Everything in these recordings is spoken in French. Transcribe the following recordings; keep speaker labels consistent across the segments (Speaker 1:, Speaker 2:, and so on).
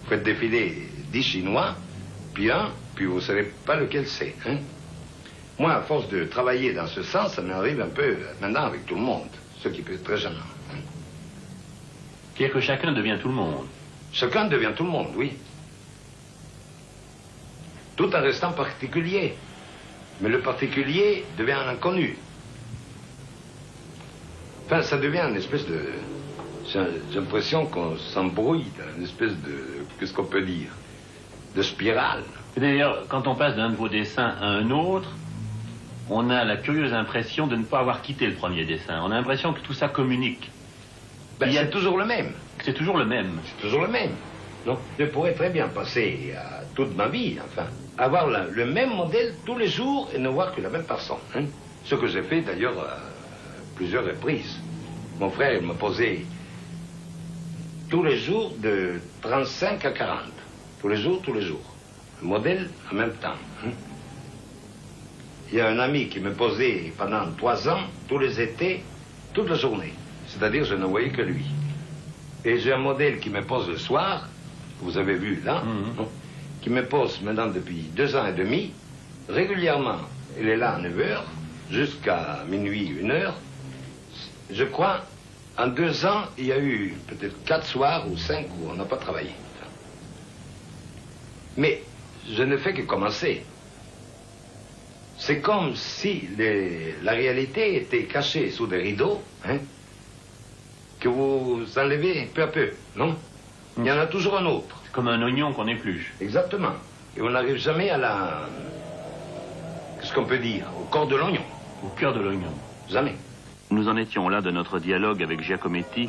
Speaker 1: Faites défiler 10 Chinois, puis vous ne savez pas lequel c'est. Hein? Moi, à force de travailler dans ce sens, ça m'arrive un peu maintenant avec tout le monde, ce qui peut être très gênant. Hein?
Speaker 2: C'est-à-dire que chacun devient tout le monde.
Speaker 1: Chacun devient tout le monde, oui. Tout en restant particulier. Mais le particulier devient un inconnu. Enfin, ça devient une espèce de... J'ai l'impression qu'on s'embrouille dans une espèce de... Qu'est-ce qu'on peut dire? De spirale.
Speaker 2: D'ailleurs, quand on passe d'un de vos dessins à un autre, on a la curieuse impression de ne pas avoir quitté le premier dessin. On a l'impression que tout ça communique.
Speaker 1: Ben, c'est toujours le même.
Speaker 2: C'est toujours le même.
Speaker 1: C'est toujours le même. Donc, je pourrais très bien passer toute ma vie, enfin, avoir le même modèle tous les jours et ne voir que la même personne. Hein? Ce que j'ai fait d'ailleurs à plusieurs reprises. Mon frère, il me posait tous les jours de 35 à 40. Tous les jours, tous les jours. Le modèle en même temps. Hein? Il y a un ami qui me posait pendant 3 ans, tous les étés, toute la journée. C'est-à-dire, je ne voyais que lui. Et j'ai un modèle qui me pose le soir, que vous avez vu là, qui me pose maintenant depuis 2 ans et demi, régulièrement. Il est là à 9 h, jusqu'à minuit, 1 h. Je crois, en 2 ans, il y a eu peut-être 4 soirs ou 5 où on n'a pas travaillé. Mais je ne fais que commencer. C'est comme si la réalité était cachée sous des rideaux, hein, que vous enlevez peu à peu, non? Il y en a toujours un autre.
Speaker 2: C'est comme un oignon qu'on épluche.
Speaker 1: Exactement. Et on n'arrive jamais à la... Qu'est-ce qu'on peut dire? Au corps de l'oignon.
Speaker 2: Au cœur de l'oignon.
Speaker 1: Jamais.
Speaker 2: Nous en étions là de notre dialogue avec Giacometti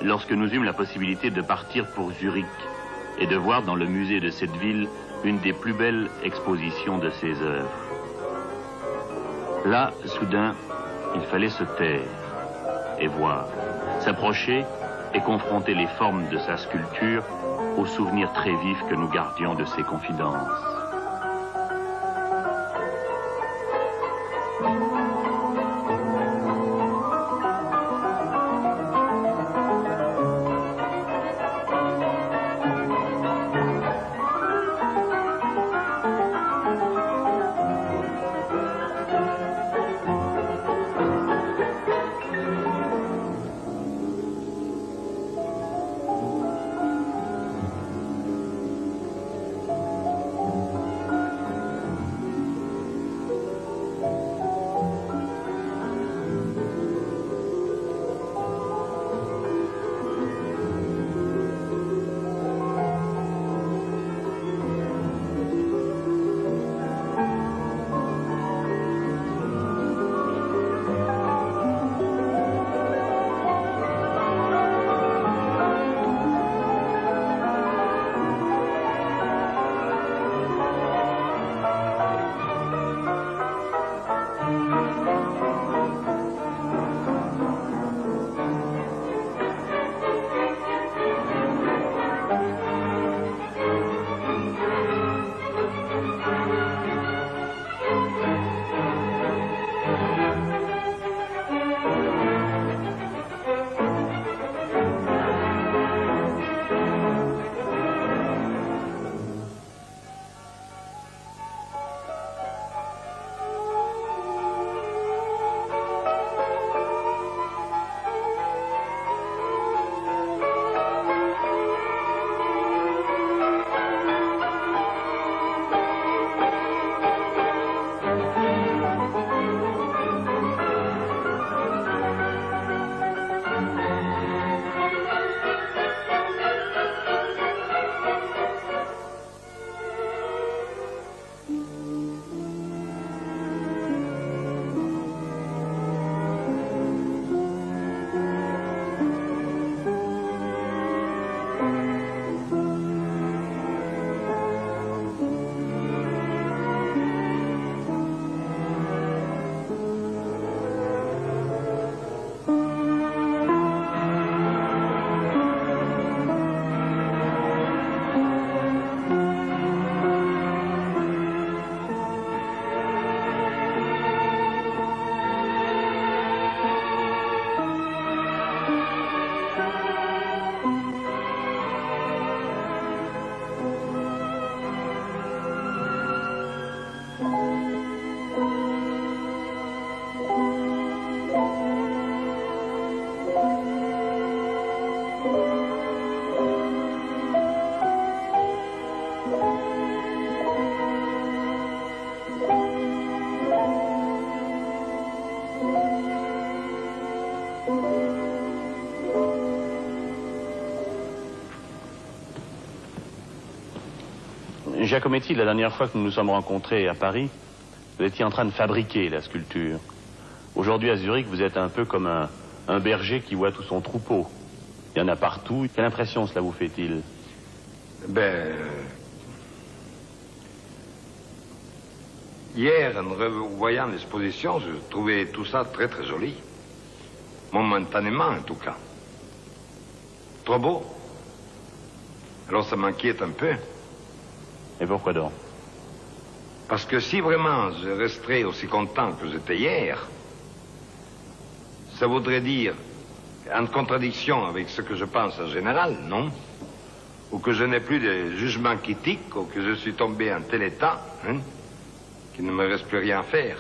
Speaker 2: lorsque nous eûmes la possibilité de partir pour Zurich et de voir dans le musée de cette ville une des plus belles expositions de ses œuvres. Là, soudain, il fallait se taire et voir, s'approcher et confronter les formes de sa sculpture aux souvenirs très vifs que nous gardions de ses confidences. Giacometti, la dernière fois que nous nous sommes rencontrés à Paris, vous étiez en train de fabriquer la sculpture. Aujourd'hui, à Zurich, vous êtes un peu comme un berger qui voit tout son troupeau. Il y en a partout. Quelle impression cela vous fait-il?
Speaker 1: Ben... Hier, en revoyant l'exposition, je trouvais tout ça très très joli. Momentanément, en tout cas. Trop beau. Alors ça m'inquiète un peu.
Speaker 2: Et pourquoi donc?
Speaker 1: Parce que si vraiment je resterais aussi content que j'étais hier, ça voudrait dire en contradiction avec ce que je pense en général, non? Ou que je n'ai plus de jugement critique, ou que je suis tombé en tel état, hein, qu'il ne me reste plus rien à faire.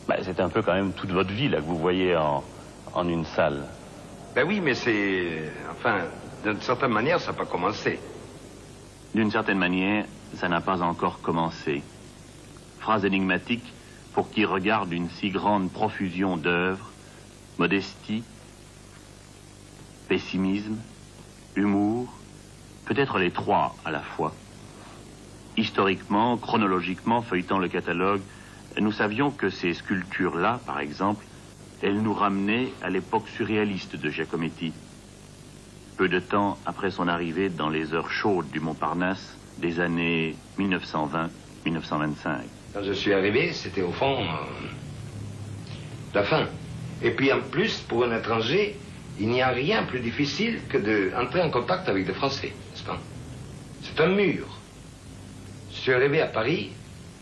Speaker 2: Ben, c'est un peu quand même toute votre vie là que vous voyez en une salle.
Speaker 1: Ben oui, mais c'est... Enfin, d'une certaine manière, ça n'a pas commencé.
Speaker 2: D'une certaine manière, ça n'a pas encore commencé. Phrase énigmatique pour qui regarde une si grande profusion d'œuvres, modestie, pessimisme, humour, peut-être les trois à la fois. Historiquement, chronologiquement, feuilletant le catalogue, nous savions que ces sculptures-là, par exemple, elles nous ramenaient à l'époque surréaliste de Giacometti. Peu de temps après son arrivée dans les heures chaudes du Montparnasse des années 1920-1925.
Speaker 1: Quand je suis arrivé, c'était au fond la fin. Et puis en plus, pour un étranger, il n'y a rien plus difficile que d'entrer en contact avec des Français, n'est-ce pas? C'est un mur. Je suis arrivé à Paris,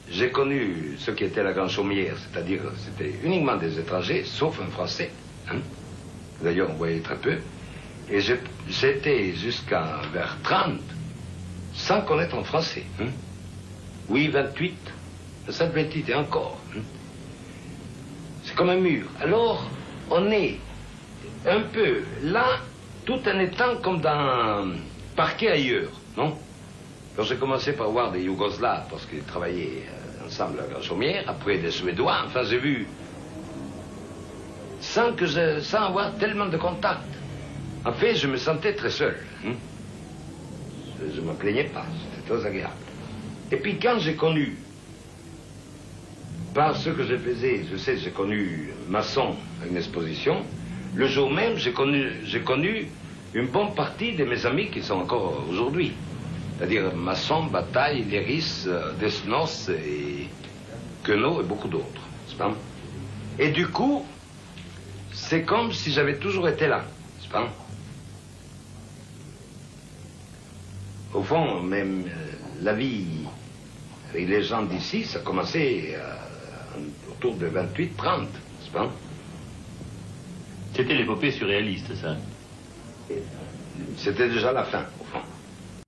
Speaker 1: j'ai connu ce qui était la Grande Chaumière, c'est-à-dire c'était uniquement des étrangers, sauf un Français. Hein? D'ailleurs, on voyait très peu. Et j'étais jusqu'à vers 30 sans connaître un Français. Hein? Oui, 28, 27, 28 et encore. Hein? C'est comme un mur. Alors, on est un peu là, tout en étant comme dans un parquet ailleurs, non? Alors j'ai commencé par voir des Yougoslaves, parce qu'ils travaillaient ensemble à la Grande Chaumière, après des Suédois, enfin j'ai vu, sans avoir tellement de contacts. En fait, je me sentais très seul. Hein? Je ne me plaignais pas, c'était très agréable. Et puis quand j'ai connu, par ce que je faisais, j'ai connu Masson à une exposition, le jour même, j'ai connu une bonne partie de mes amis qui sont encore aujourd'hui. C'est-à-dire Masson, Bataille, Léris, Desnos et Queneau et beaucoup d'autres. N'est-ce pas? Et du coup, c'est comme si j'avais toujours été là. N'est-ce pas? Au fond, même la vie avec les gens d'ici, ça commençait autour de 28, 30, n'est-ce pas?
Speaker 2: C'était l'épopée surréaliste, ça.
Speaker 1: C'était déjà la fin.